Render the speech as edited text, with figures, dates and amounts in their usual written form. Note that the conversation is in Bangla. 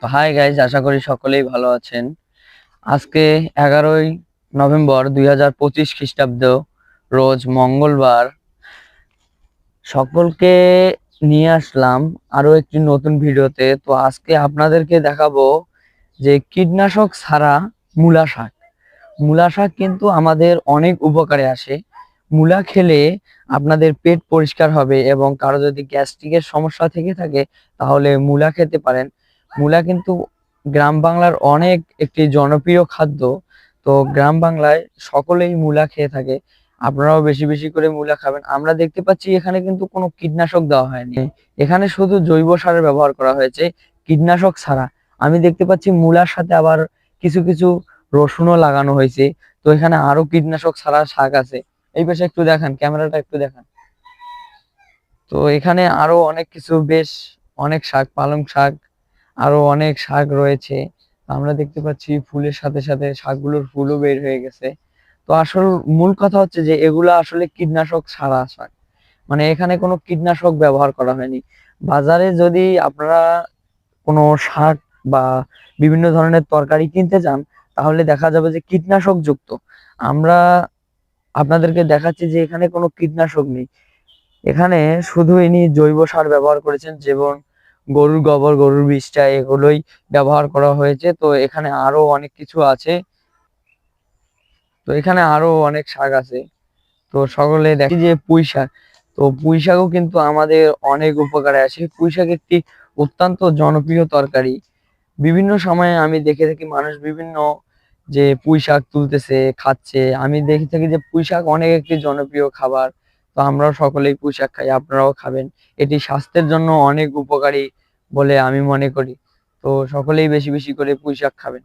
তো হাই গাইজ, আশা করি সকলেই ভালো আছেন। আজকে 11ই নভেম্বর 2025 খ্রিস্টাব্দ, রোজ মঙ্গলবার। সকলকে নিয়ে আসলাম আরো একটি নতুন ভিডিওতে। তো আজকে আপনাদেরকে দেখাবো যে কীটনাশক ছাড়া মূলা শাক। মূলা শাক কিন্তু আমাদের অনেক উপকারে আসে। মূলা খেলে আপনাদের পেট পরিষ্কার হবে, এবং কারো যদি গ্যাস্ট্রিকের সমস্যা থেকে থাকে তাহলে মূলা খেতে পারেন। মূলা কিন্তু গ্রাম বাংলার অনেক একটি জনপ্রিয় খাদ্য। তো গ্রাম বাংলায় সকলেই মূলা খেয়ে থাকে। আপনারাও বেশি বেশি করে মূলা খাবেন। আমরা দেখতে পাচ্ছি এখানে কিন্তু কোনো কীটনাশক দেওয়া হয়নি, এখানে শুধু জৈব সারের ব্যবহার করা হয়েছে, কীটনাশক ছাড়া। আমি দেখতে পাচ্ছি মূলার সাথে আবার কিছু কিছু রসুনও লাগানো হয়েছে। তো এখানে আরো কীটনাশক ছাড়া শাক আছে। এই পাশে একটু দেখান, ক্যামেরাটা একটু দেখান। তো এখানে আরো অনেক কিছু, বেশ অনেক শাক, পালং শাক, আরো অনেক শাক রয়েছে। আমরা দেখতে পাচ্ছি ফুলের সাথে সাথে শাকগুলোর ফুলও বের হয়ে গেছে। তো আসল মূল কথা হচ্ছে যে এগুলা আসলে কীটনাশক ছাড়া শাক, মানে এখানে কোনো কীটনাশক ব্যবহার করা হয়নি। বাজারে যদি আপনারা কোনো শাক বা বিভিন্ন ধরনের তরকারি কিনতে যান, তাহলে দেখা যাবে যে কীটনাশক যুক্ত। আমরা আপনাদেরকে দেখাচ্ছি যে এখানে কোনো কীটনাশক নেই। এখানে শুধু ইনি জৈব সার ব্যবহার করেছেন, যেমন গরুর গোবর, গরুর বিষটা, এগুলোই ব্যবহার করা হয়েছে। তো এখানে আরো অনেক কিছু আছে। তো এখানে আরো অনেক শাক আছে। তো সকলে দেখি যে পুঁই শাক। তো পুঁই শাকও কিন্তু আমাদের অনেক উপকারে আসে। পুঁই শাক একটি অত্যন্ত জনপ্রিয় তরকারি। বিভিন্ন সময়ে আমি দেখে থাকি মানুষ বিভিন্ন যে পুঁই শাক তুলতেছে, খাচ্ছে। আমি দেখে থাকি যে পুঁই শাক অনেক একটি জনপ্রিয় খাবার। তো আমরাও সকলেই পুঁই শাক খাই, আপনারাও খাবেন। এটি স্বাস্থ্যের জন্য অনেক উপকারী বলে আমি মনে করি। তো সকলেই বেশি বেশি করে পুঁই শাক খাবেন।